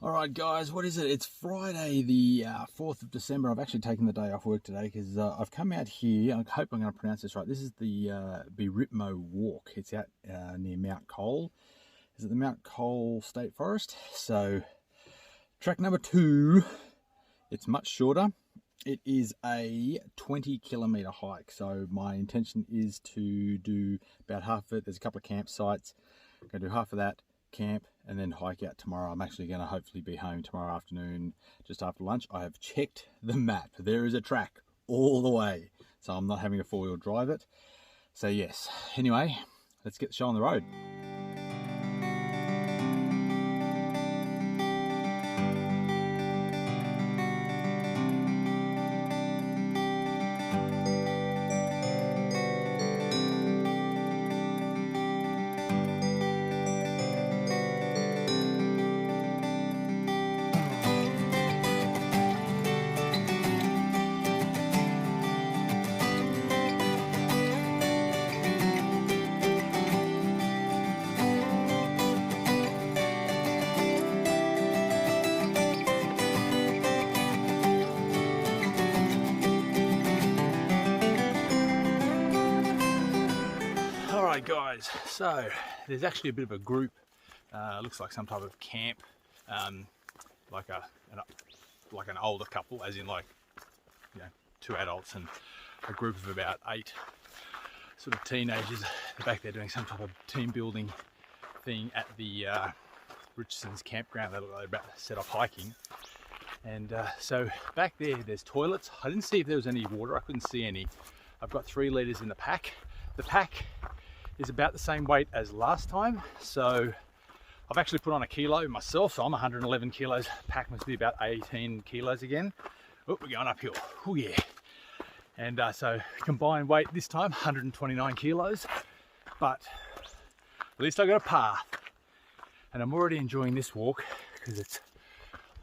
Alright guys, what is it? It's Friday the 4th of December. I've actually taken the day off work today because I've come out here. I hope I'm going to pronounce this right. This is the Beeripmo Walk. It's out near Mount Cole. Is it the Mount Cole State Forest? So track number 2, it's much shorter. It is a 20-kilometre hike. So my intention is to do about half of it. There's a couple of campsites. I'm going to do half of that, camp, and then hike out tomorrow. I'm actually going to hopefully be home tomorrow afternoon just after lunch. I have checked the map. There is a track all the way, so I'm not having to four-wheel drive it. So yes, anyway, let's get the show on the road. Alright guys, so there's actually a bit of a group, looks like some type of camp, like an older couple, as in like, you know, 2 adults and a group of about 8 sort of teenagers. They're back there doing some type of team building thing at the Richardson's campground. They're about to set off hiking. And so back there's toilets. I didn't see if there was any water. I couldn't see any. I've got 3 litres in the pack. The pack is about the same weight as last time, so I've actually put on a kilo myself, so I'm 111 kilos. Pack must be about 18 kilos again. Oh, we're going uphill. Oh yeah. And so combined weight this time 129 kilos, but at least I got a path, and I'm already enjoying this walk because it's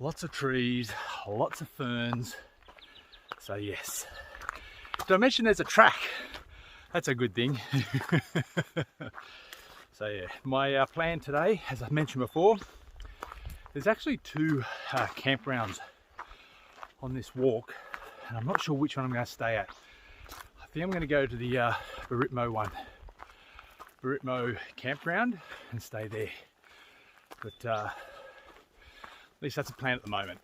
lots of trees, lots of ferns. So yes. Did I mention there's a track? That's a good thing. So yeah, my plan today, as I mentioned before, there's actually 2 campgrounds on this walk, and I'm not sure which one I'm going to stay at. I think I'm going to go to the Beeripmo one, Beeripmo campground, and stay there. But at least that's a plan at the moment.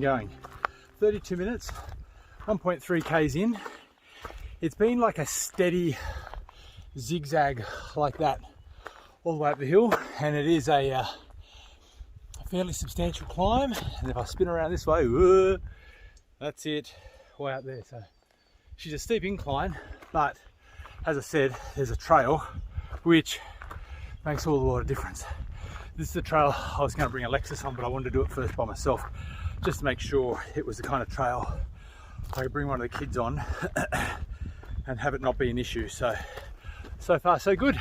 Going 32 minutes, 1.3 k's in. It's been like a steady zigzag like that all the way up the hill, and it is a fairly substantial climb. And if I spin around this way, that's it, way out there. So she's a steep incline, but as I said, there's a trail which makes all the lot of difference. This is the trail I was going to bring Alexis on, but I wanted to do it first by myself, just to make sure it was the kind of trail I could bring one of the kids on and have it not be an issue. So far so good.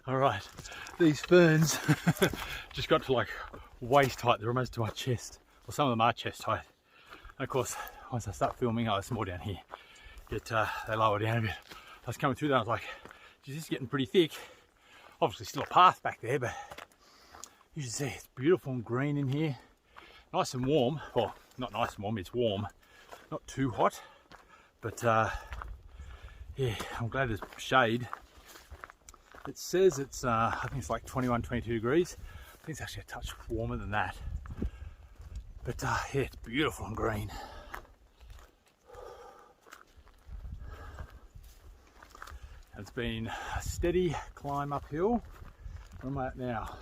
Alright, these ferns just got to like waist height, they're almost to my chest. Well, some of them are chest height. And of course, once I start filming, there's more down here. They lower down a bit. I was coming through there, I was like, geez, this is getting pretty thick. Obviously still a path back there, but you should see it's beautiful and green in here. Nice and warm. Well, not nice and warm, it's warm. Not too hot, but yeah, I'm glad there's shade. It says it's, I think it's like 21, 22 degrees. I think it's actually a touch warmer than that. But yeah, it's beautiful and green. It's been a steady climb uphill. Where am I at now?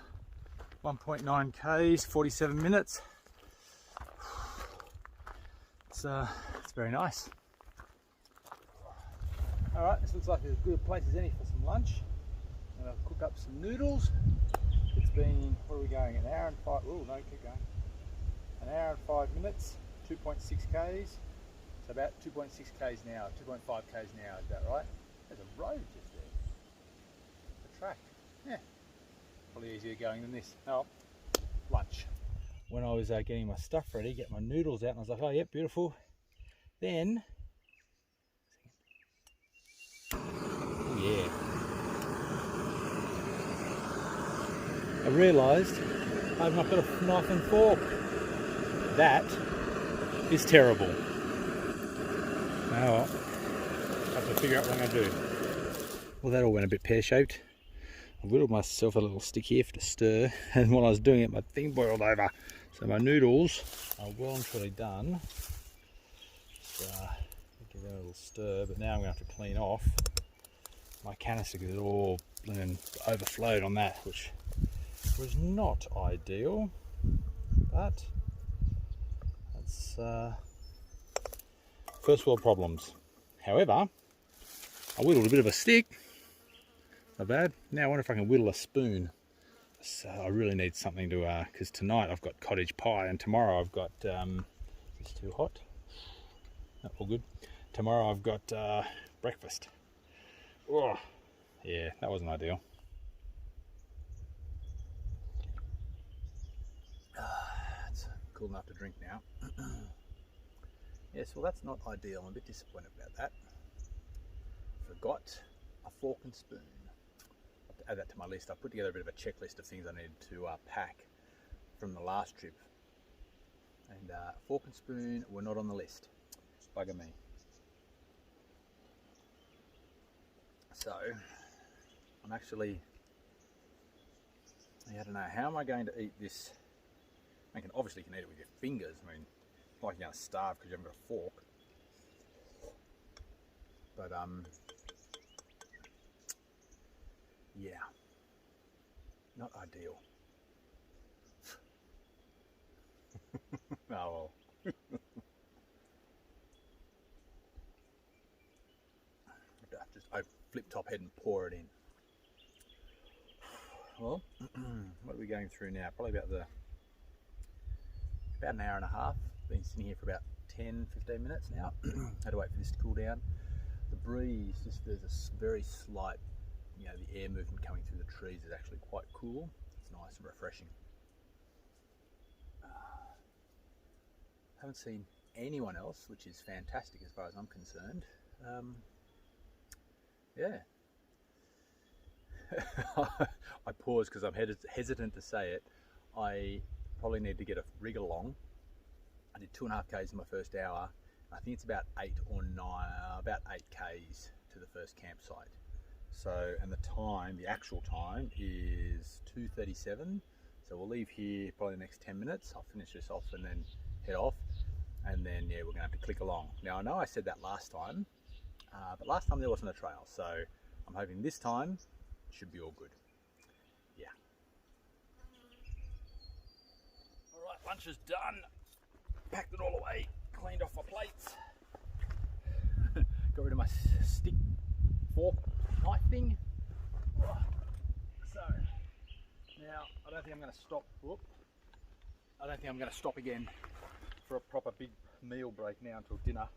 1.9 k's, 47 minutes. It's very nice. All right, this looks like as good a place as any for some lunch. I'm gonna cook up some noodles. It's been, what are we going, an hour and 5, oh no, keep going. An hour and 5 minutes, 2.6 k's. So about 2.6 k's now, 2.5 k's now, is that right? There's a road just there. The track, yeah. Probably easier going than this. Oh, lunch. When I was getting my stuff ready, get my noodles out, and I was like, oh yeah, beautiful. Then, oh yeah. I realised I've not got a knife and fork. That is terrible. Oh well, I have to figure out what I'm going to do. Well, that all went a bit pear-shaped. I whittled myself a little stick here to stir, and while I was doing it, my thing boiled over. So my noodles are well and truly done. Just give that a little stir, but now I'm going to have to clean off my canister because it all overflowed on that, which was not ideal, but that's first world problems. However, I whittled a bit of a stick, not bad. Now I wonder if I can whittle a spoon. So I really need something to, because tonight I've got cottage pie and tomorrow I've got, it's too hot, no, all good. Tomorrow I've got breakfast. Oh, yeah, that wasn't ideal. It's cool enough to drink now. Yes, well that's not ideal. I'm a bit disappointed about that. Forgot a fork and spoon. I'll have to add that to my list. I put together a bit of a checklist of things I needed to pack from the last trip. And fork and spoon were not on the list. Bugger me. So, I'm actually, I don't know, how am I going to eat this? I mean, obviously you can eat it with your fingers. I mean, it's not like you're going to starve because you haven't got a fork. But, yeah, not ideal. Oh well. Just flip top head and pour it in. Well, what are we going through now? Probably about an hour and a half. Been sitting here for about 10-15 minutes now. Had to wait for this to cool down. The breeze, there's a very slight, the air movement coming through the trees is actually quite cool. It's nice and refreshing. Haven't seen anyone else, which is fantastic as far as I'm concerned. Yeah. I paused because I'm hesitant to say it. I probably need to get a rig along. I did 2.5 k's in my first hour. I think it's about 8 k's to the first campsite. So, and the actual time is 2:37. So we'll leave here probably the next 10 minutes. I'll finish this off and then head off. And then, yeah, we're gonna have to click along. Now I know I said that last time, but last time there wasn't a trail. So I'm hoping this time it should be all good. Yeah. All right, lunch is done. Packed it all away, cleaned off my plates. fork knife thing. So now I don't think I'm going to stop. Whoop. I don't think I'm going to stop again for a proper big meal break now until dinner.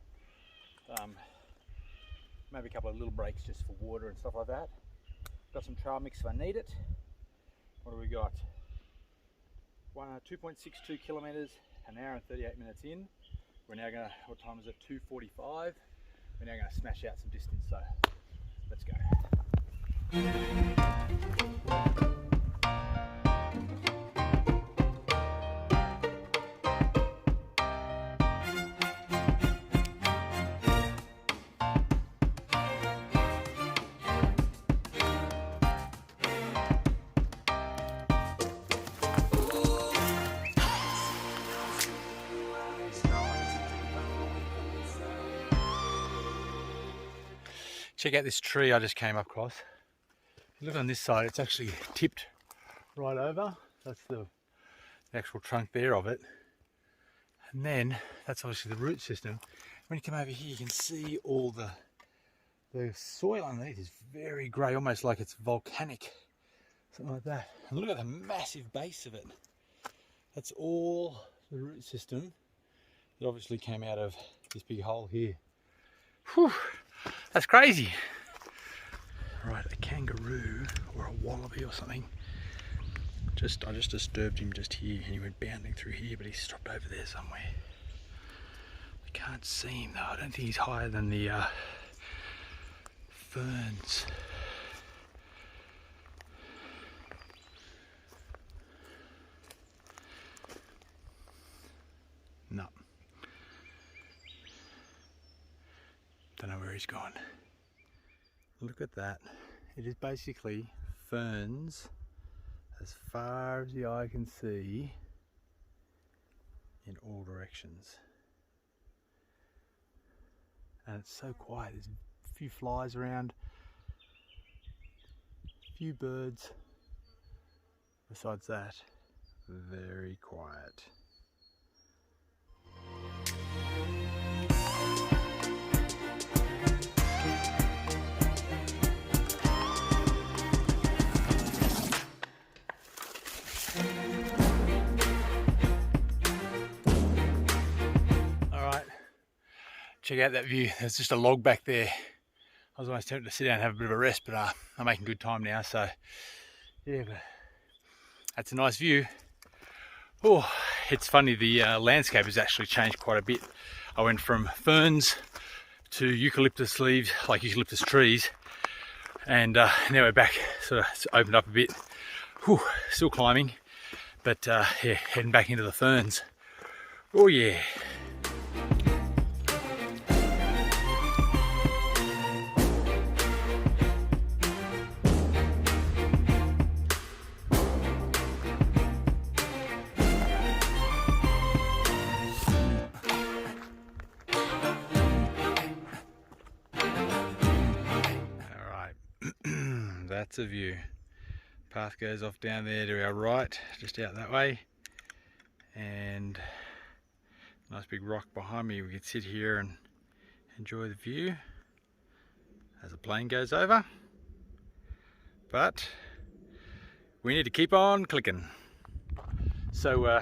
Maybe a couple of little breaks just for water and stuff like that. Got some trail mix if I need it. What do we got? 2.62 kilometers, an hour and 38 minutes in. We're now going to, what time is it? 2:45. We're now going to smash out some distance, so let's go. Check out this tree I just came across. If you look on this side, it's actually tipped right over. That's the actual trunk there of it. And then that's obviously the root system. When you come over here, you can see all the soil underneath is very grey, almost like it's volcanic, something like that. And look at the massive base of it. That's all the root system that obviously came out of this big hole here. Whew. That's crazy. Right, a kangaroo or a wallaby or something. I just disturbed him just here and he went bounding through here, but he stopped over there somewhere. I can't see him though. I don't think he's higher than the ferns. No. Don't know where he's gone. Look at that. It is basically ferns as far as the eye can see in all directions. And it's so quiet. There's a few flies around, a few birds. Besides that, very quiet. Check out that view. There's just a log back there. I was almost tempted to sit down and have a bit of a rest, but I'm making good time now, so yeah, but that's a nice view. Oh, it's funny, the landscape has actually changed quite a bit. I went from ferns to eucalyptus leaves, like eucalyptus trees, and now we're back, sort of opened up a bit. Whew, still climbing, but yeah, heading back into the ferns. Oh yeah. That's a view. Path goes off down there to our right, just out that way, and nice big rock behind me. We could sit here and enjoy the view as the plane goes over, but we need to keep on clicking. So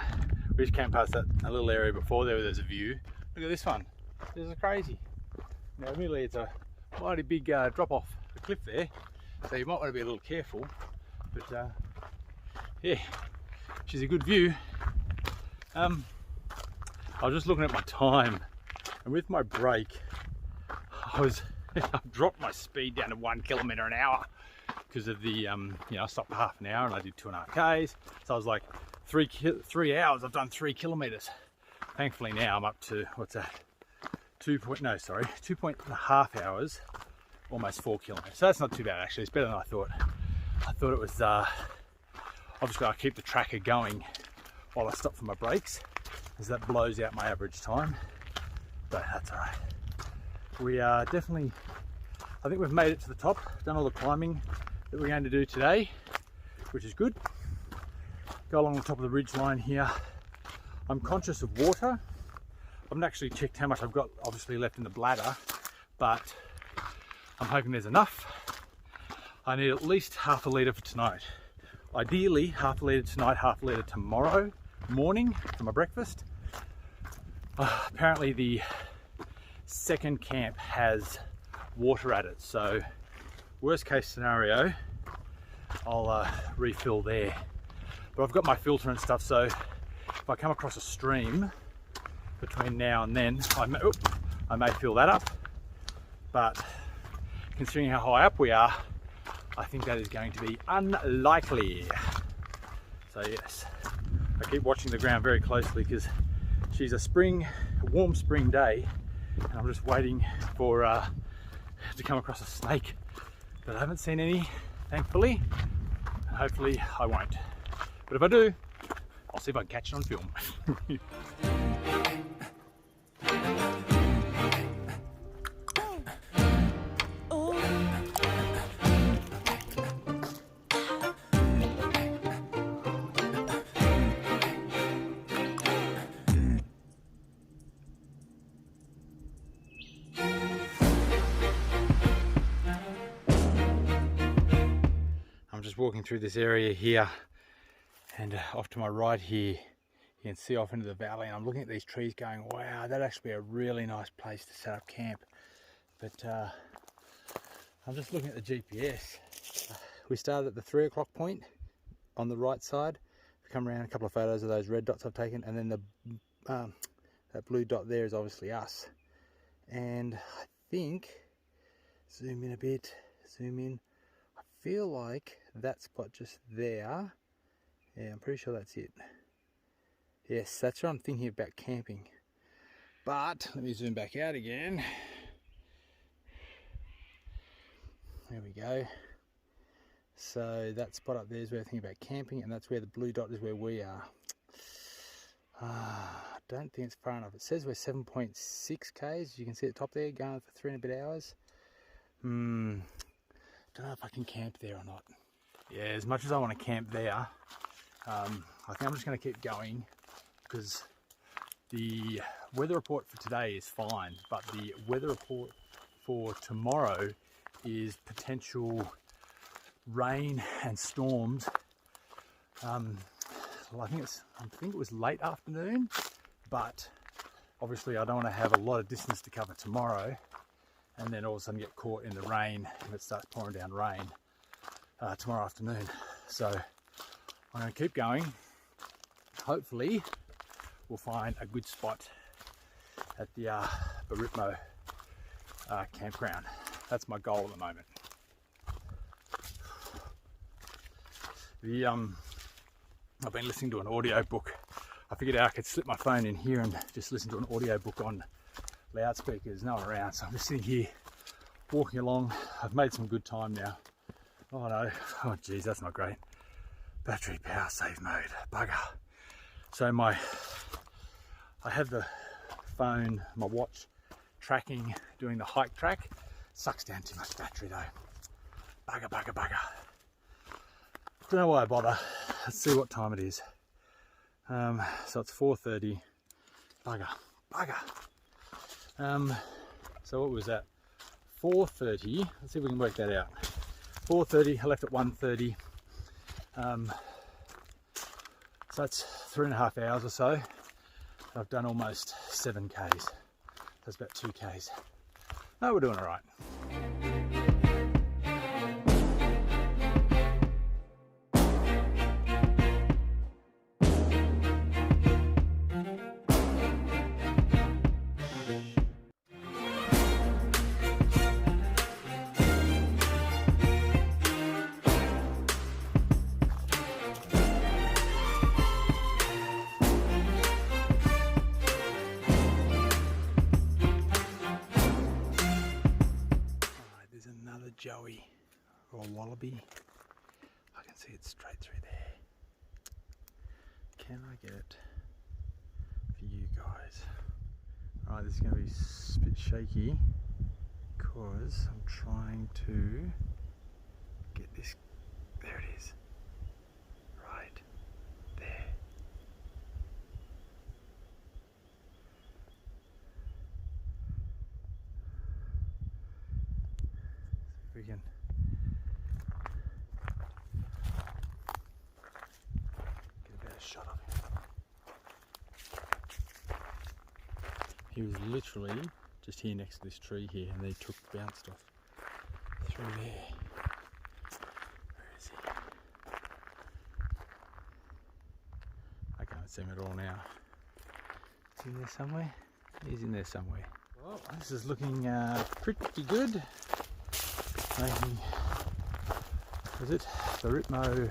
we just came past that a little area before there where there's a view. Look at this one. This is crazy. Now admittedly it's a mighty big drop off the cliff there, so you might want to be a little careful, but yeah, she's a good view. I was just looking at my time, and with my brake I've dropped my speed down to 1 kilometre an hour because of the I stopped for half an hour and I did 2.5 Ks, so I was like 3 hours I've done 3 kilometres. Thankfully now I'm up to, what's that, 2.5 hours, almost 4 kilometres. So that's not too bad actually. It's better than I thought. I thought it was, obviously I keep the tracker going while I stop for my brakes, as that blows out my average time, but that's all right. We are definitely, I think we've made it to the top, done all the climbing that we're going to do today, which is good. Go along the top of the ridge line here. I'm conscious of water. I haven't actually checked how much I've got obviously left in the bladder, but I'm hoping there's enough. I need at least half a litre for tonight. Ideally, half a litre tonight, half a litre tomorrow morning for my breakfast. Apparently the second camp has water at it, so worst case scenario, I'll refill there. But I've got my filter and stuff, so if I come across a stream between now and then, I may fill that up. But considering how high up we are, I think that is going to be unlikely. So yes, I keep watching the ground very closely because she's a warm spring day, and I'm just waiting for to come across a snake, but I haven't seen any, thankfully, and hopefully I won't. But if I do, I'll see if I can catch it on film. I'm just walking through this area here, and off to my right here you can see off into the valley, and I'm looking at these trees going, wow, that'd actually be a really nice place to set up camp. But I'm just looking at the GPS. We started at the 3 o'clock point on the right side. We come around, a couple of photos of those red dots I've taken, and then that blue dot there is obviously us. And I think, zoom in a bit, zoom in, I feel like that spot just there, yeah, I'm pretty sure that's it. Yes, that's what I'm thinking about camping. But let me zoom back out again. There we go. So that spot up there is where I think about camping, and that's where the blue dot is where we are. I don't think it's far enough. It says we're 7.6 k's. You can see at the top there, going for 3 and a bit hours. Don't know if I can camp there or not. Yeah, as much as I want to camp there, I think I'm just going to keep going, because the weather report for today is fine, but the weather report for tomorrow is potential rain and storms. Well, I think it was late afternoon, but obviously I don't want to have a lot of distance to cover tomorrow and then all of a sudden get caught in the rain if it starts pouring down rain tomorrow afternoon. So I'm going to keep going. Hopefully we'll find a good spot at the Beeripmo campground. That's my goal at the moment. I've been listening to an audio book. I figured out I could slip my phone in here and just listen to an audio book on loudspeakers. No one around, so I'm just sitting here walking along. I've made some good time now. Oh no, oh geez, that's not great. Battery power save mode, bugger. So I have the phone, my watch tracking, doing the hike track. Sucks down too much battery though. Bugger, bugger, bugger. Don't know why I bother. Let's see what time it is. So it's 4:30. Bugger, bugger. So what was that? 4:30. Let's see if we can work that out. 4:30. I left at 1:30. So that's 3.5 hours or so. I've done almost 7 k's. That's about 2 k's. No, we're doing all right. Joey or wallaby. I can see it straight through there. Can I get it for you guys? Alright, this is going to be a bit shaky because I'm trying to get this. There it is. Right there. we can get a better shot of him. He was literally just here next to this tree here, and they bounced off through there. Where is he? I can't see him at all now. Is he in there somewhere? He's in there somewhere. Well, this is looking pretty good. Making, was it Beeripmo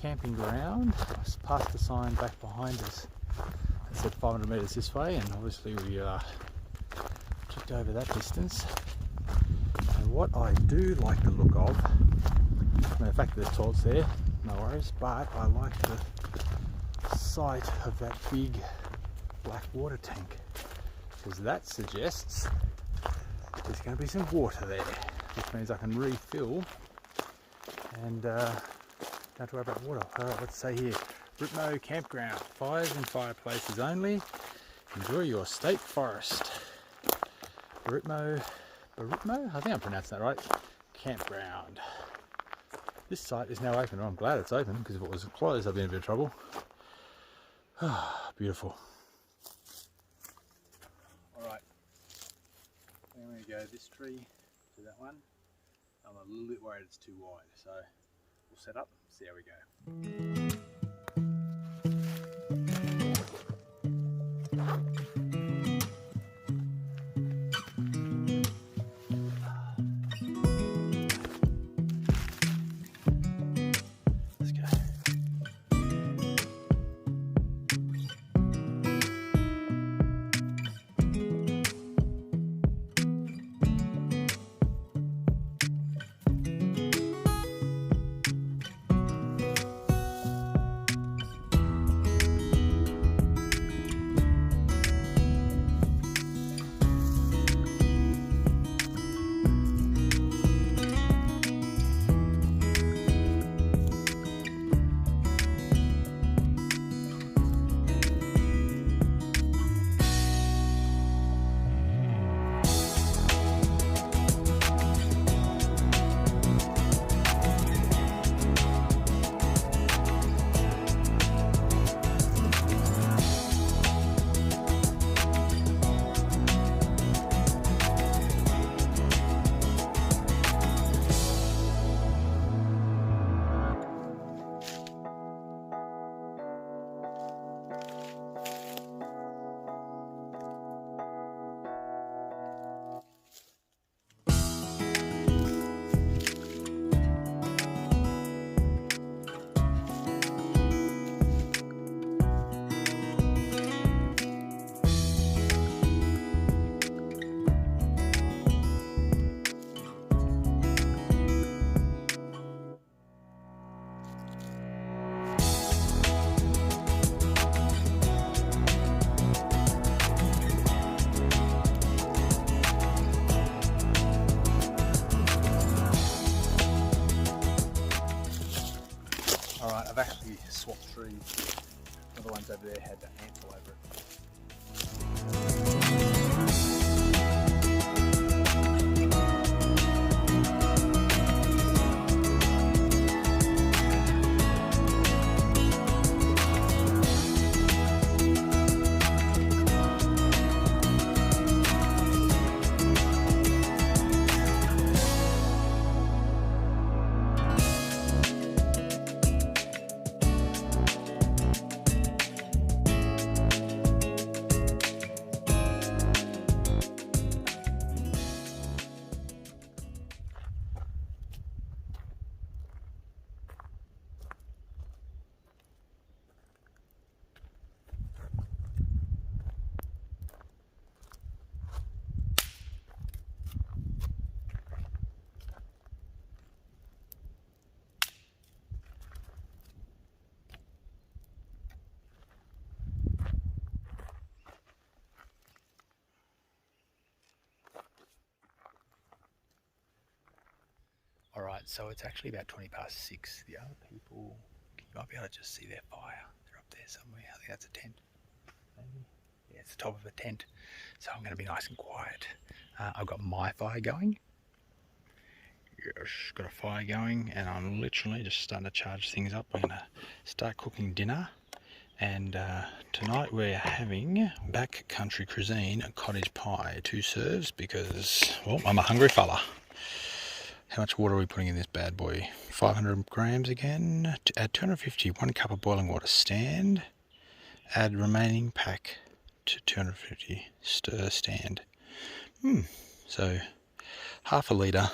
camping ground? Just past the sign back behind us. It said 500 metres this way, and obviously we kicked over that distance. And what I do like the look of, I mean, the fact that there's toilets there, no worries, but I like the sight of that big black water tank, because that suggests there's going to be some water there, which means I can refill and don't have to worry about water. Alright, let's say here, Beeripmo campground, fires and fireplaces only. Enjoy your state forest. Beeripmo, I think I'm pronouncing that right, campground. This site is now open. I'm glad it's open, because if it was closed I'd be in a bit of trouble. Beautiful. Alright, I'm going to go this tree to that one. I'm a little bit worried it's too wide, so we'll set up, see how we go. I've actually swapped trees. One of the ones over there had that ant all over it. Alright, so it's actually about 20 past 6. The other people, you might be able to just see their fire. They're up there somewhere. I think that's a tent. Maybe. Yeah, it's the top of a tent. So I'm going to be nice and quiet. I've got my fire going. yes, got a fire going, and I'm literally just starting to charge things up. We're gonna start cooking dinner, and tonight we're having backcountry cuisine, a cottage pie, 2 serves, because, well, I'm a hungry fella. How much water are we putting in this bad boy? 500 grams again. Add 250, 1 cup of boiling water, stand. Add remaining pack to 250, stir, stand. So half a litre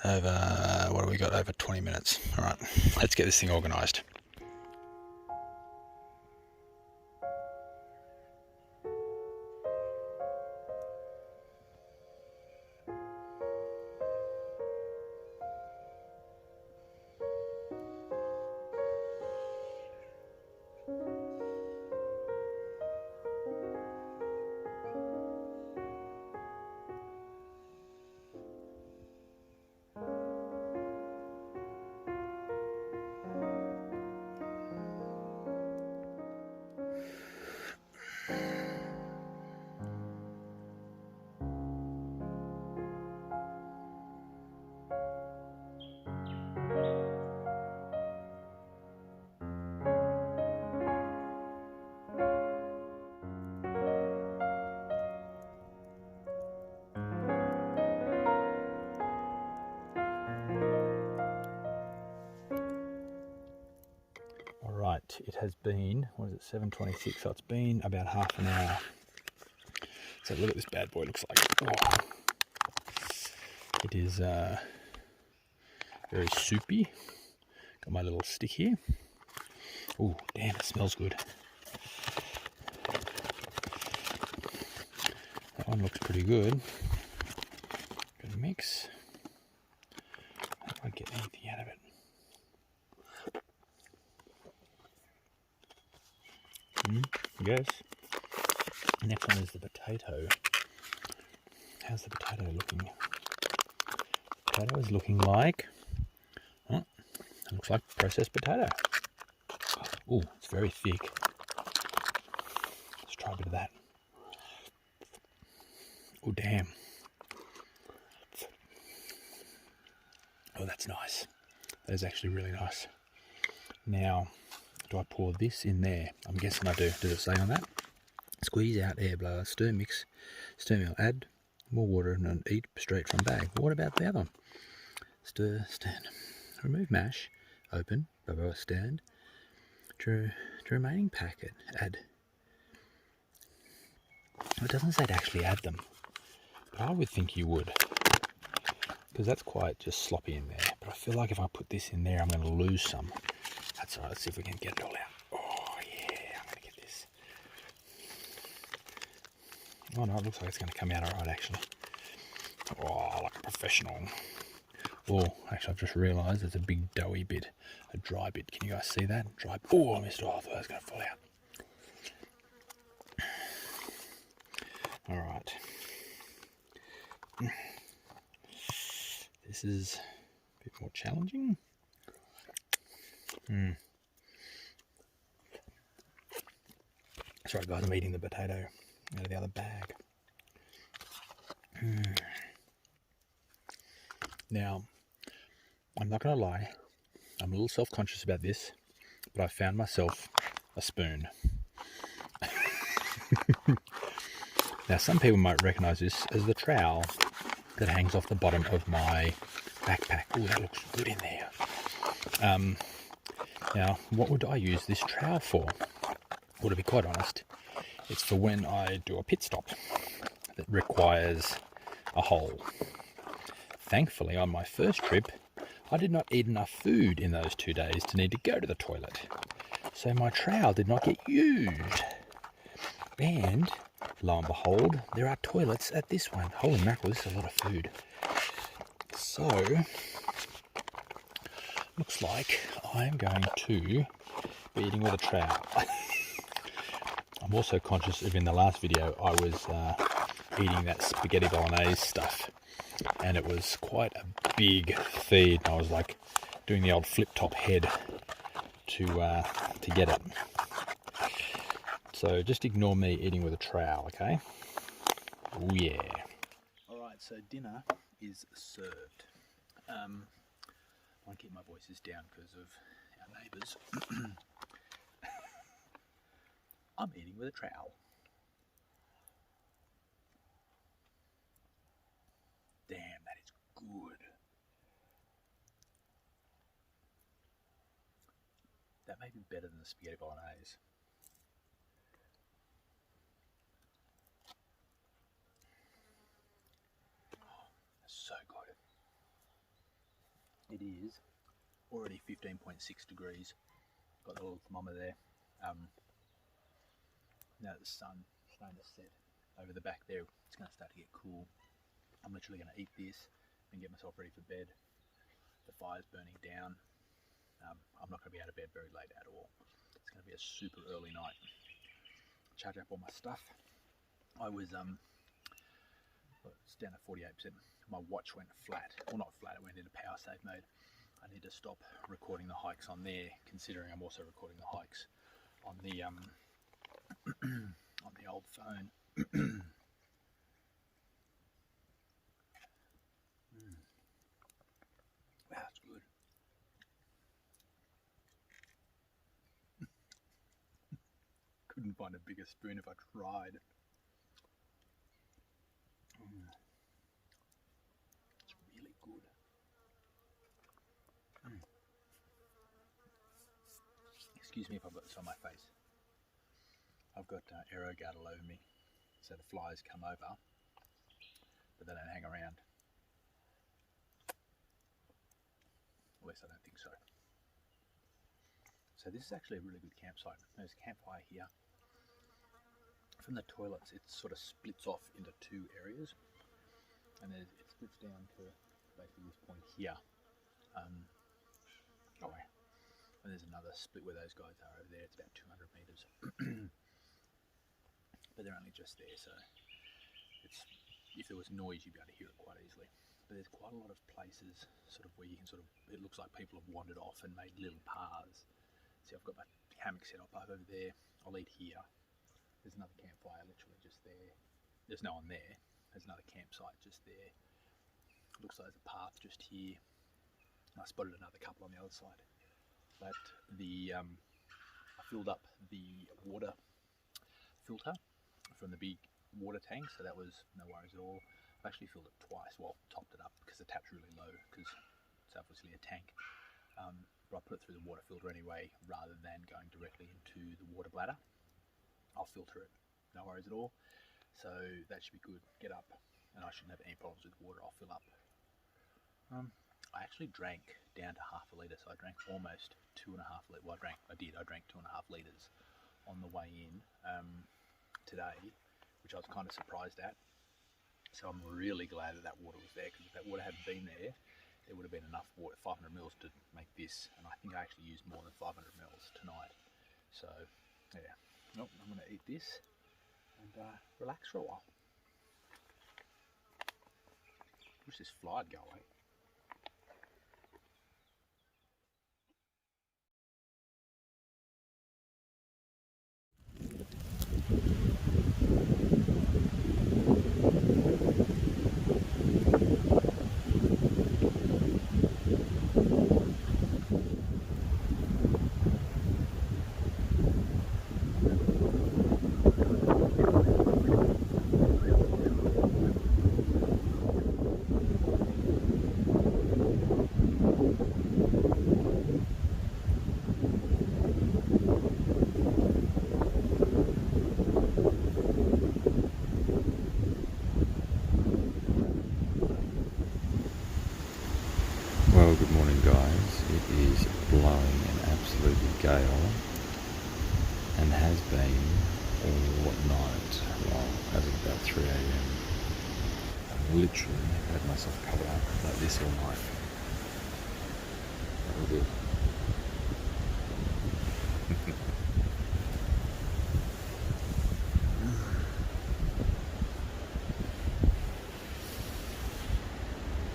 over, what do we got, over 20 minutes. All right, let's get this thing organised. Right, it has been, what is it, 7:26, so it's been about half an hour. So look at this bad boy, looks like. Oh. It is very soupy. Got my little stick here. Oh, damn, it smells good. That one looks pretty good. Good mix. How do I get anything out of it? Yes. Next one is the potato. How's the potato looking? Potato is looking like, oh, it looks like processed potato. Oh, it's very thick. Let's try a bit of that. Oh, damn. Oh, that's nice. That is actually really nice. Now, do I pour this in there? I'm guessing I do. Does it say on that? Squeeze out air blower, stir, mix, stir meal, add more water and eat straight from bag. What about the other one? Stir, stand. Remove mash, open, stand. To remaining packet, add. It doesn't say to actually add them, but I would think you would, because that's quite just sloppy in there. But I feel like if I put this in there, I'm going to lose some. That's all right. Let's see if we can get it all out. Oh yeah, I'm going to get this. Oh no, it looks like it's going to come out all right, actually. Oh, like a professional. Oh, actually, I've just realised there's a big doughy bit, a dry bit. Can you guys see that? Dry. Oh, I missed it. Oh, I thought it was going to fall out. All right. This is a bit more challenging. Sorry guys, I'm eating the potato out of the other bag. Now, I'm not going to lie, I'm a little self-conscious about this, but I found myself a spoon. Now, some people might recognise this as the trowel that hangs off the bottom of my backpack. Oh, that looks good in there. Now, what would I use this trowel for? Well, to be quite honest, it's for when I do a pit stop that requires a hole. Thankfully, on my first trip, I did not eat enough food in those 2 days to need to go to the toilet. So my trowel did not get used. And, lo and behold, there are toilets at this one. Holy mackerel, this is a lot of food. So, looks like I'm going to be eating with a trowel. I'm also conscious of, in the last video, I was eating that spaghetti bolognese stuff, and it was quite a big feed. I was like doing the old flip top head to get it. So just ignore me eating with a trowel, okay? Oh yeah. All right, so dinner is served. I want to keep my voices down because of our neighbours. I'm eating with a trowel. Damn, that is good. That may be better than the spaghetti bolognese. Oh, that's so good. It is already 15.6 degrees. Got the little thermometer there. Now that the sun's starting to set over the back there, it's going to start to get cool. I'm literally going to eat this and get myself ready for bed. The fire's burning down. I'm not going to be out of bed very late at all. It's going to be a super early night. Charge up all my stuff. I was it's down to 48%. My watch went flat. Well, not flat, it went into power save mode. I need to stop recording the hikes on there, considering I'm also recording the hikes on the on the old phone. Wow, that's good. Couldn't find a bigger spoon if I tried. It's really good. Excuse me if I've got this on my face. I've got aerogard all over me, so the flies come over, but they don't hang around. At least I don't think so. So this is actually a really good campsite. There's a campfire here. From the toilets, it sort of splits off into two areas, and it splits down to basically this point here. And there's another split where those guys are over there. It's about 200 meters. But they're only just there, so if there was noise, you'd be able to hear it quite easily. But there's quite a lot of places sort of where you can it looks like people have wandered off and made little paths. See, I've got my hammock set up over there. I'll eat here. There's another campfire literally just there. There's no one there. There's another campsite just there. Looks like there's a path just here. I spotted another couple on the other side. But I filled up the water filter from the big water tank, so that was no worries at all. I've actually filled it twice, well, topped it up because the tap's really low because it's obviously a tank. But I put it through the water filter anyway rather than going directly into the water bladder. I'll filter it, no worries at all. So that should be good. Get up, and I shouldn't have any problems with water. I'll fill up. I actually drank down to half a litre, so I drank almost 2.5 litres. Well, I drank 2.5 litres on the way in today, which I was kind of surprised at. So I'm really glad that water was there, because if that water hadn't been there, there would have been enough water, 500 mils to make this, and I think I actually used more than 500 mils tonight. So yeah, I'm going to eat this and relax for a while. Wish this fly would go away. Well, good morning guys. It is blowing an absolute gale and has been all night. Well, as of about 3 AM. I've literally had myself covered up like this all night. That was it.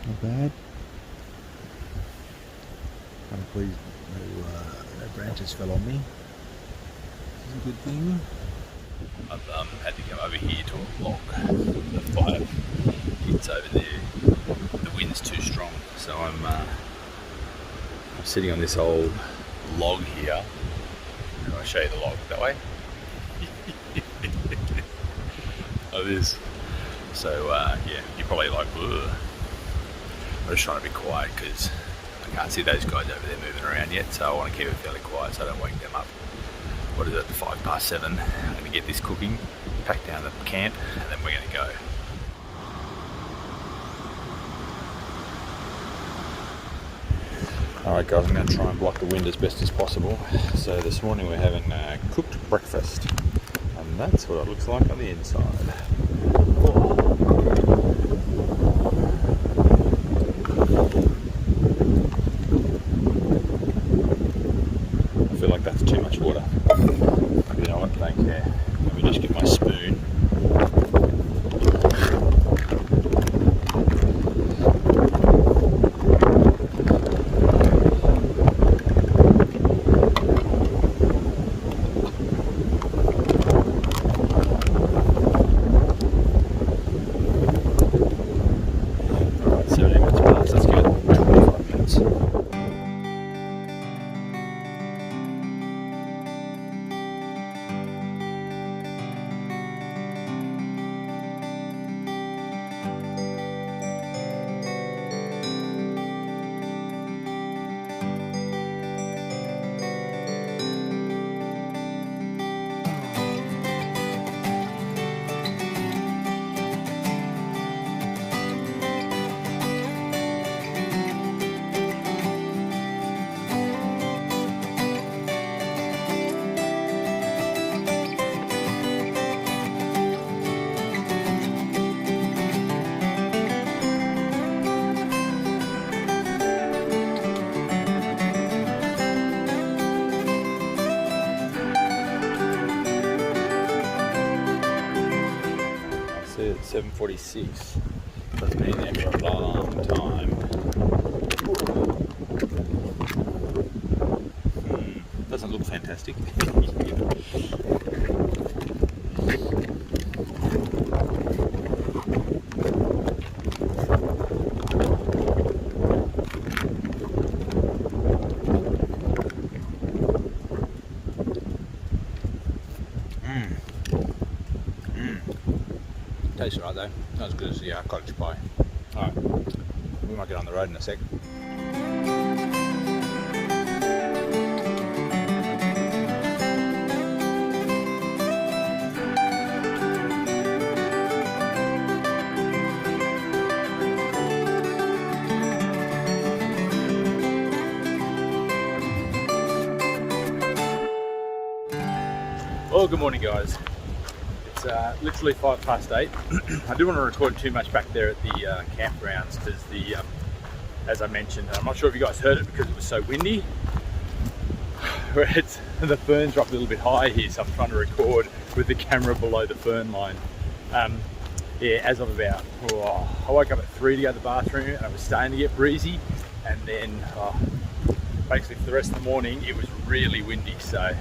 Not bad. I'm pleased no branches fell on me. This is a good thing. I've had to come over here to a block. The fire pits over there. sitting on this old log here. I'll show you the log that way. Like this. So yeah, you're probably like, ugh. I'm just trying to be quiet because I can't see those guys over there moving around yet, so I want to keep it fairly quiet so I don't wake them up. What is it, 7:05? I'm going to get this cooking, pack down the camp, and then we're going to go. Alright guys, I'm going to try and block the wind as best as possible. So this morning we're having a cooked breakfast, and that's what it looks like on the inside. I feel like that's too much water. You know what, thank you. Let me just get my spoon. It's 7:46. It's been there for a long time. Doesn't look fantastic. Tastes alright though, not as good as the cottage pie. Alright, we might get on the road in a sec. Well, good morning guys. It's literally 8:05. I didn't want to record too much back there at the campgrounds because as I mentioned, I'm not sure if you guys heard it because it was so windy. The ferns are up a little bit high here, so I'm trying to record with the camera below the fern line. Yeah, as of about, I woke up at 3 to go to the bathroom and it was starting to get breezy, and then basically for the rest of the morning it was really windy, so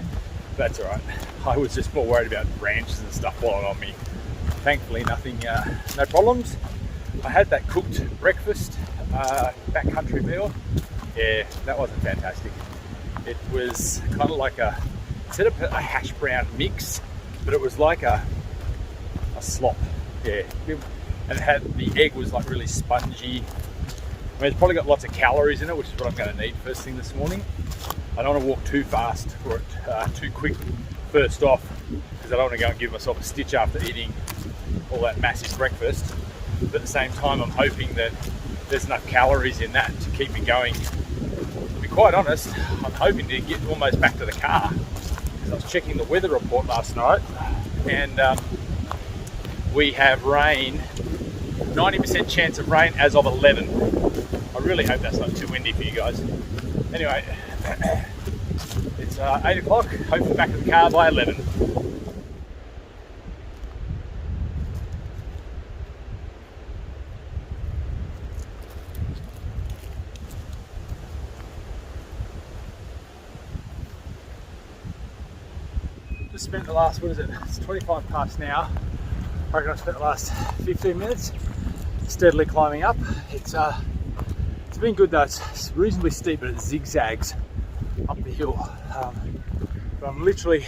that's alright. I was just more worried about branches and stuff falling on me. Thankfully nothing, no problems. I had that cooked breakfast, backcountry meal. Yeah, that wasn't fantastic. It was kind of like instead of a hash brown mix, but it was like a slop. Yeah, and the egg was like really spongy. I mean, it's probably got lots of calories in it, which is what I'm going to need first thing this morning. I don't want to walk too fast or too quick first off, because I don't want to go and give myself a stitch after eating all that massive breakfast. But at the same time, I'm hoping that there's enough calories in that to keep me going. To be quite honest, I'm hoping to get almost back to the car, because I was checking the weather report last night, and we have rain, 90% chance of rain as of 11. I really hope that's not too windy for you guys. Anyway, it's 8 o'clock, hopefully back at the car by 11. Just spent the last, it's 25 past now. I reckon I've spent the last 15 minutes steadily climbing up. It's It's been good though. It's reasonably steep, but it zigzags up the hill. But I'm literally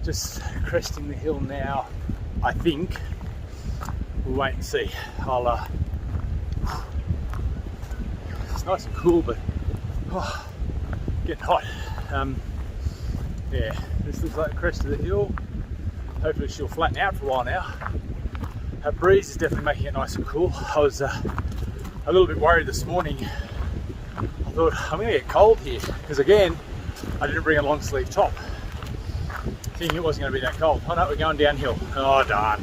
just cresting the hill now. I think we'll wait and see. It's nice and cool, but getting hot. Yeah, this looks like the crest of the hill. Hopefully she'll flatten out for a while now. That breeze is definitely making it nice and cool. I was a little bit worried this morning. I thought I'm gonna get cold here because again, I didn't bring a long sleeve top, thinking it wasn't gonna be that cold. Oh no, we're going downhill. Oh darn.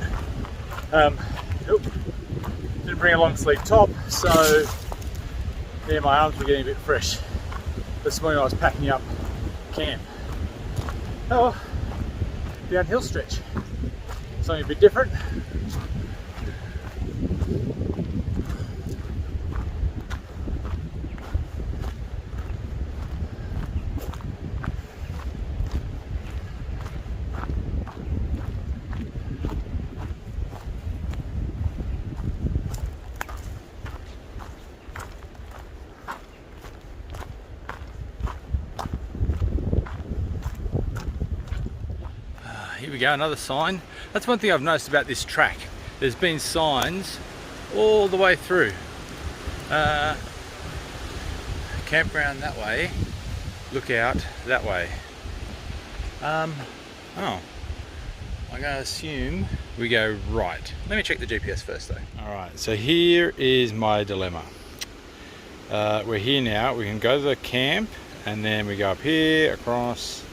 Didn't bring a long sleeve top, so yeah, my arms were getting a bit fresh. This morning I was packing up camp. Oh, downhill stretch. Something a bit different. Here we go, another sign. That's one thing I've noticed about this track. There's been signs all the way through. Campground that way, lookout that way. I'm going to assume we go right. Let me check the GPS first though. Alright, so here is my dilemma. We're here now, we can go to the camp and then we go up here, across,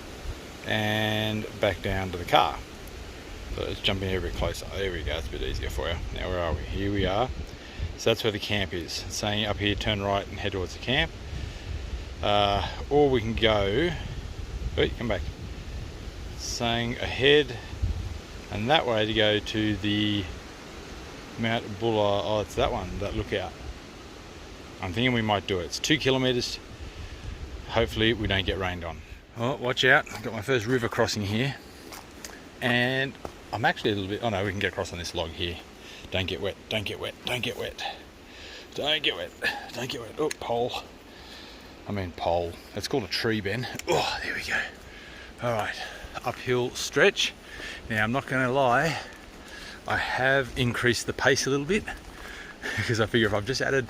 and back down to the car. So let's jump in here a bit closer. There we go, it's a bit easier for you. Now where are we? Here we are. So that's where the camp is. It's saying up here turn right and head towards the camp. Or we can go, wait, come back. It's saying ahead and that way to go to the Mount Buller. Oh, it's that one, that lookout. I'm thinking we might do it. It's 2 kilometers. Hopefully we don't get rained on. Oh, watch out, I've got my first river crossing here. And I'm actually a little bit, oh no, we can get across on this log here. Don't get wet, don't get wet, don't get wet. Don't get wet, don't get wet. Oh, pole. I mean pole. That's called a tree, Ben. Oh, there we go. All right, uphill stretch. Now, I'm not gonna lie, I have increased the pace a little bit because I figure if I've just added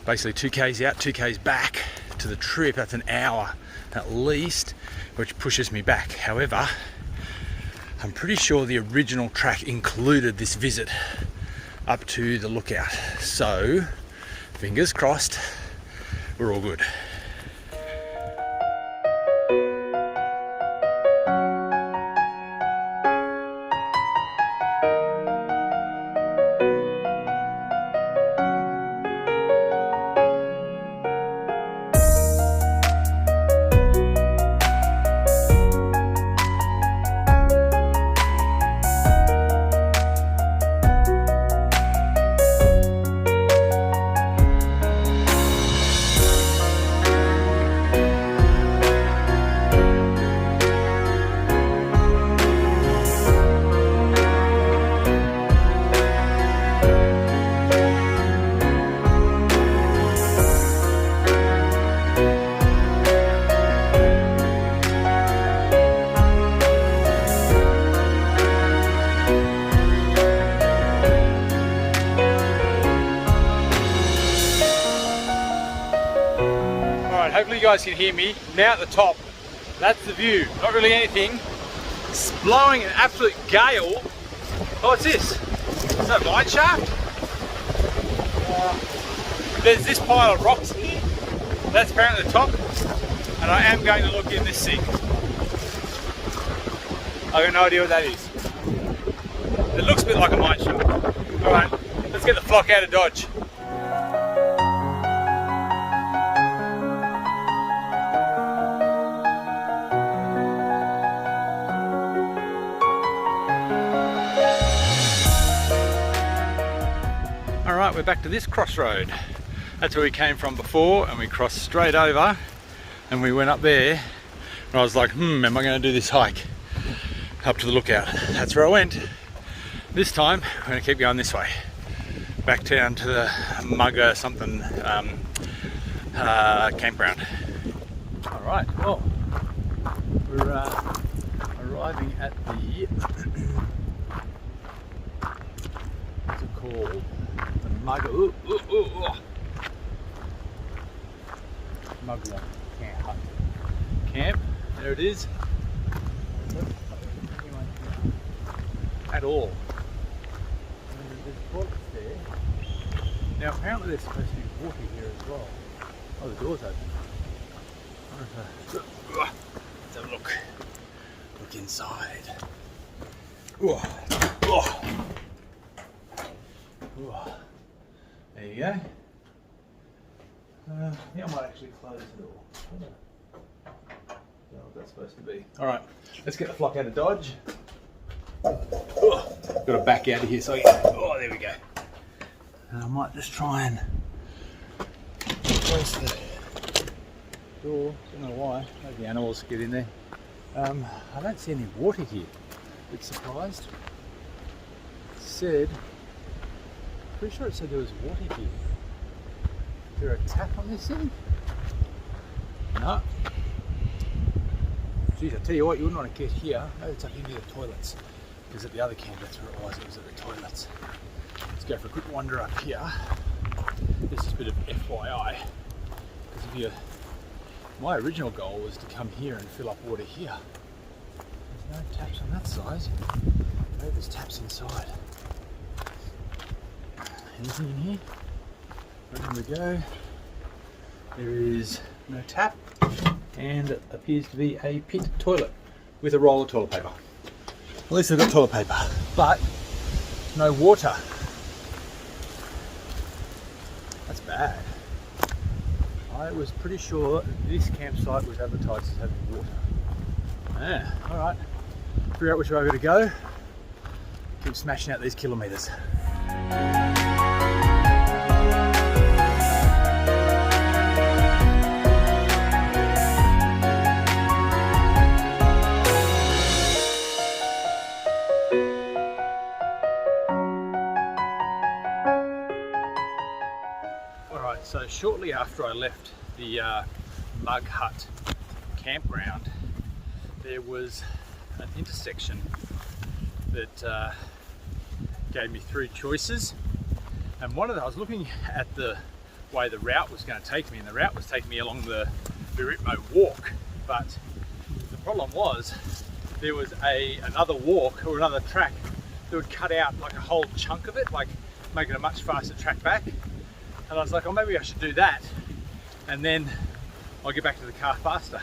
basically 2Ks out, 2Ks back to the trip, that's an hour at least, which pushes me back. However, I'm pretty sure the original track included this visit up to the lookout. So, fingers crossed, we're all good. Hopefully you guys can hear me. Now at the top, that's the view. Not really anything. It's blowing an absolute gale. Oh, what's this? Is that a mine shaft? There's this pile of rocks here. That's apparently the top. And I am going to look in this thing. I've got no idea what that is. It looks a bit like a mine shaft. Alright, let's get the flock out of Dodge. Alright, we're back to this crossroad. That's where we came from before, and we crossed straight over and we went up there, and I was like, am I going to do this hike up to the lookout? That's where I went. This time we're going to keep going this way, back down to the Mugg something campground. All right, well, we're arriving at the what's it called? The Mugg Hut camp. There it is. At all. And there's toilets there. Now apparently there's supposed to be water here as well. Oh, the door's open. Let's have a look. Look inside. Ooh. Ooh. Ooh. There you go. Yeah, I might actually close the door. Don't know what that's supposed to be. Alright, let's get the flock out of Dodge. Got to back out of here so oh, there we go. And I might just try and close the door. Don't know why. Maybe the animals get in there. I don't see any water here. A bit surprised. It said, pretty sure it said there was water here. Is there a tap on this thing? No. Geez, I tell you what, you wouldn't want to get here. Maybe it's up into the toilets. Because at the other camp, that's where it was at the toilets. Let's go for a quick wander up here. This is a bit of FYI. Because if you, my original goal was to come here and fill up water here. There's no taps on that side. Maybe there's taps inside. Anything in here? There we go. There is no tap. And it appears to be a pit toilet with a roll of toilet paper. At least they've got toilet paper, but no water. That's bad. I was pretty sure this campsite was advertised as having water. Yeah, alright. Figure out which way I've got to go. Keep smashing out these kilometres. So shortly after I left the Mugg Hut campground, there was an intersection that gave me three choices, and one of them, I was looking at the way the route was going to take me, and the route was taking me along the Beeripmo Walk, but the problem was there was another walk or another track that would cut out like a whole chunk of it, like make it a much faster track back. And I was like, oh, maybe I should do that, and then I'll get back to the car faster.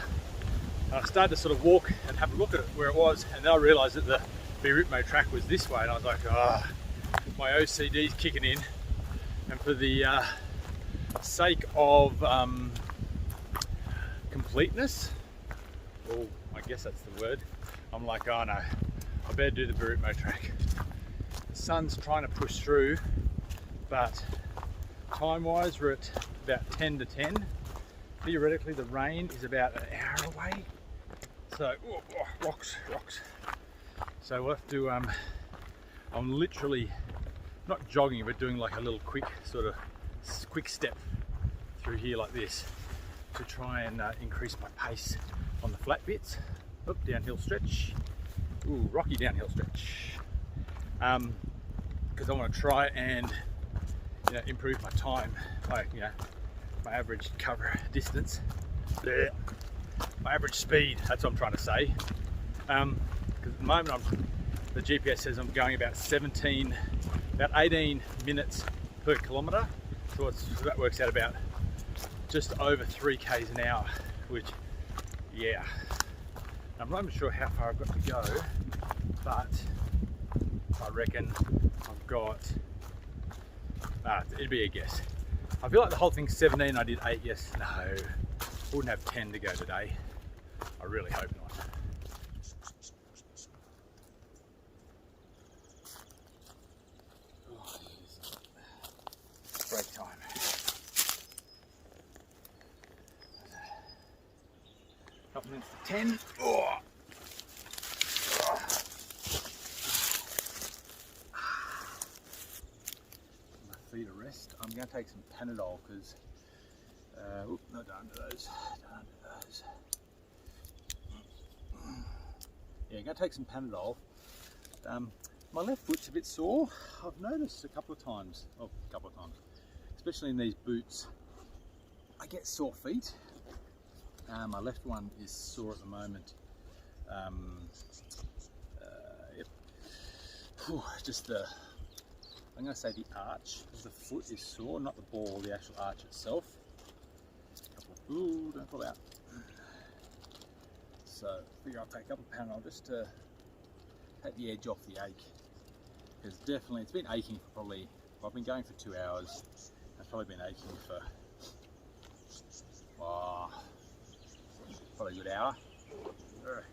And I started to sort of walk and have a look at it where it was, and then I realised that the Beeripmo track was this way, and I was like, ah, oh, my OCD's kicking in. And for the sake of completeness, oh, I guess that's the word, I'm like, oh no, I better do the Beeripmo track. The sun's trying to push through, but time-wise, we're at about 10 to 10. Theoretically, the rain is about an hour away. So, rocks. So we'll have to, I'm literally, not jogging, but doing like a little quick step through here like this to try and increase my pace on the flat bits. Up, downhill stretch. Ooh, rocky downhill stretch. Because I want to try and improve my time, my average cover distance, my average speed, that's what I'm trying to say. Because at the moment the GPS says I'm going about 18 minutes per kilometre, so that works out about just over 3 k's an hour, which, yeah, I'm not even sure how far I've got to go, but I reckon I've got, it'd be a guess. I feel like the whole thing's 17, I did 8, yes, no, I wouldn't have 10 to go today. I really hope not. Oh, break time. Couple minutes to 10. Oh. My feet are rest. I'm going to take some Panadol because No, don't do those. Don't do those. Yeah, I'm going to take some Panadol. My left foot's a bit sore. I've noticed a couple of times, especially in these boots. I get sore feet. My left one is sore at the moment. Yep. Just I'm going to say the arch of the foot is sore, not the ball, the actual arch itself. Ooh, don't fall out. So I figure I'll take a couple of Panadol just to take the edge off the ache. Because definitely it's been aching for probably, well, I've been going for 2 hours. It's probably been aching for probably a good hour. I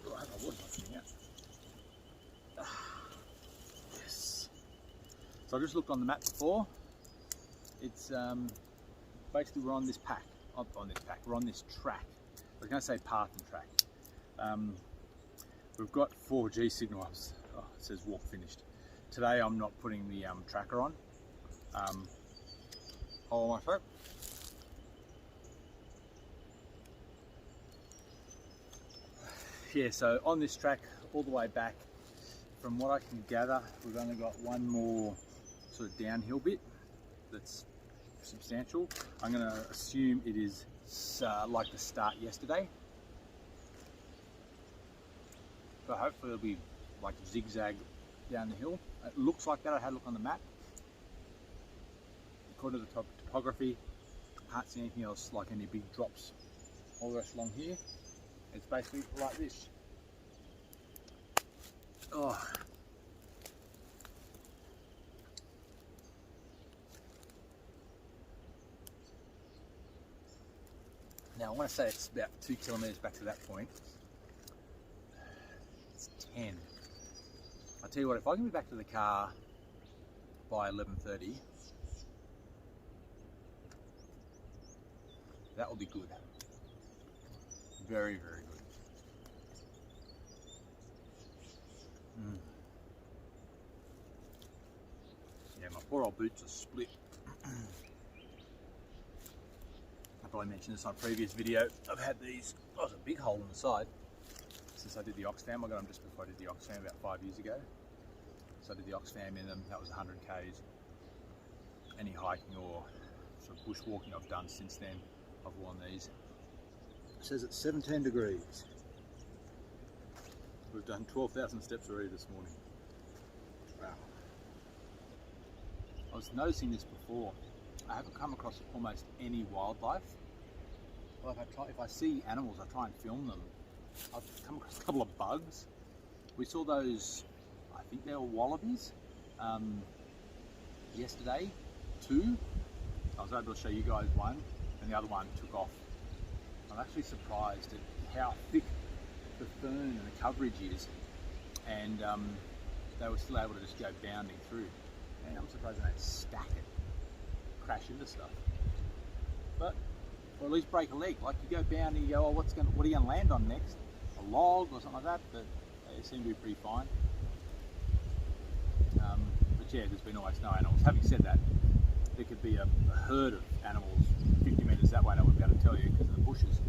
hope my water's not coming out. Yes. So I just looked on the map before. It's basically we're on this track. We're on this track. I was going to say path and track. We've got 4G signals. Oh, it says walk finished. Today I'm not putting the tracker on. Hold on my throat. Yeah, so on this track all the way back, from what I can gather, we've only got one more sort of downhill bit that's substantial. I'm going to assume it is like the start yesterday. So hopefully it'll be like zigzag down the hill. It looks like that. I had a look on the map. According to the topography, I can't see anything else like any big drops all the rest along here. It's basically like this. Oh. Now I want to say it's about 2 kilometres back to that point. It's 10. I'll tell you what, if I can be back to the car by 11:30, that will be good. Very, very good. Yeah, my poor old boots are split. I probably mentioned this on a previous video. I've had these, oh, there's a big hole in the side since I did the Oxfam. I got them just before I did the Oxfam about 5 years ago. So I did the Oxfam in them, that was 100 Ks. Any hiking or sort of bushwalking I've done since then, I've worn these. It says it's 17 degrees. We've done 12,000 steps already this morning. Wow. I was noticing this before. I haven't come across almost any wildlife. Well, if I see animals, I try and film them. I've come across a couple of bugs. We saw those, I think they were wallabies, yesterday, 2. I was able to show you guys one, and the other one took off. I'm actually surprised at how thick the fern and the coverage is, and they were still able to just go bounding through. And I'm surprised they don't stack it, crash into stuff. But, or at least break a leg. Like you go bounding, you go, oh, what are you going to land on next? A log or something like that, but they seem to be pretty fine. But yeah, there's been almost no animals. Having said that, there could be a herd of animals 50 metres that way and I wouldn't be able to tell you because of the bushes.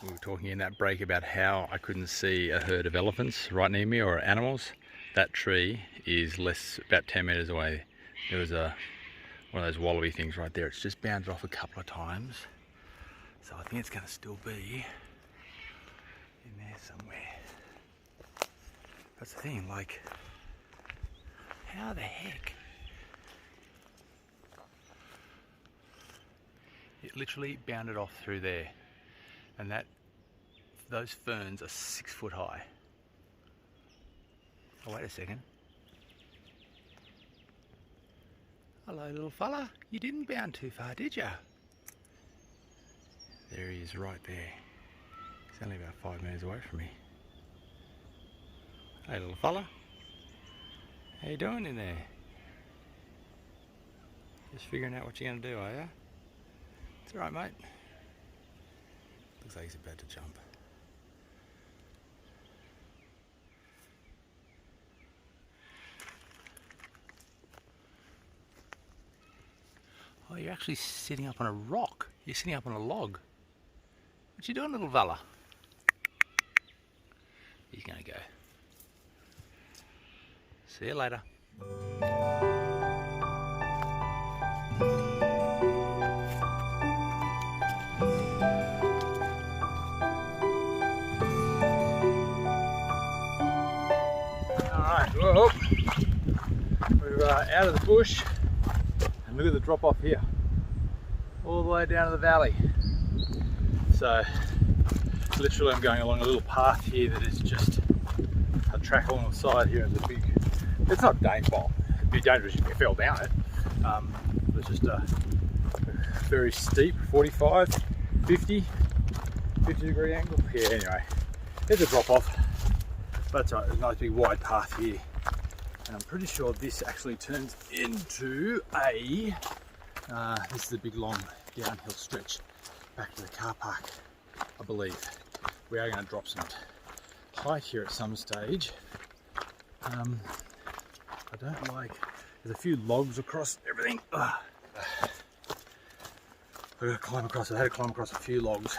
We were talking in that break about how I couldn't see a herd of elephants right near me or animals. That tree is about 10 metres away. There was one of those wallaby things right there. It's just bounded off a couple of times. So I think it's going to still be in there somewhere. That's the thing, like, how the heck? It literally bounded off through there. And those ferns are 6 foot high. Oh, wait a second. Hello, little fella. You didn't bound too far, did you? There he is right there. He's only about 5 metres away from me. Hey little fella, how you doing in there? Just figuring out what you're going to do, are you? It's alright, mate. Looks like he's about to jump. Oh, you're actually sitting up on a rock. You're sitting up on a log. What you doing, little fella? He's going to go. See you later. Alright, well, we're out of the bush, and look at the drop off here. All the way down to the valley. So, literally I'm going along a little path here that is just a track along the side here. It's a big, it's not dangerous, it'd be dangerous if you fell down it. It's just a very steep 45, 50 degree angle. Yeah, anyway, it's a drop off, but it's a nice big wide path here. And I'm pretty sure this actually turns into a, this is a big long downhill stretch back to the car park, I believe. We are going to drop some height here at some stage. I don't like, there's a few logs across everything. We're going to climb across, I had to climb across a few logs.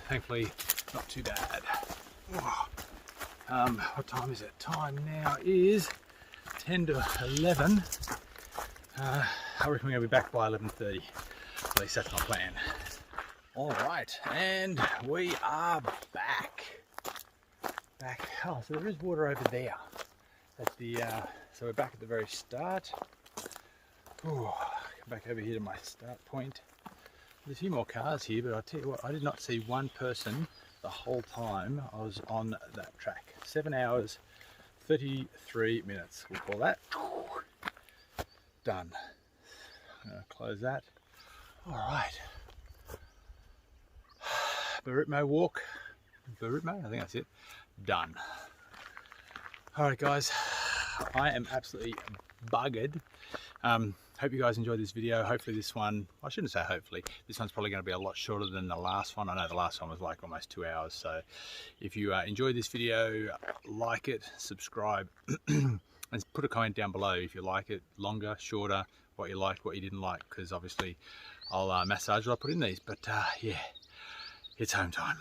Thankfully, not too bad. What time is it? Time now is 10 to 11. I reckon we're going to be back by 11:30. At least that's my plan. Alright, and we are back. Oh, so there is water over there. At the, so we're back at the very start. Ooh, come back over here to my start point. There's a few more cars here, but I'll tell you what, I did not see one person the whole time I was on that track. 7 hours, 33 minutes, we'll call that. Done. I'm going to close that. Alright. Beeripmo Walk. Beeripmo? I think that's it. Done. Alright guys, I am absolutely buggered. Hope you guys enjoyed this video. Hopefully this one, I shouldn't say hopefully, this one's probably going to be a lot shorter than the last one. I know the last one was like almost 2 hours. So if you enjoyed this video, like it, subscribe, and put a comment down below if you like it longer, shorter, what you liked, what you didn't like, because obviously I'll massage what I put in these. But yeah, it's home time.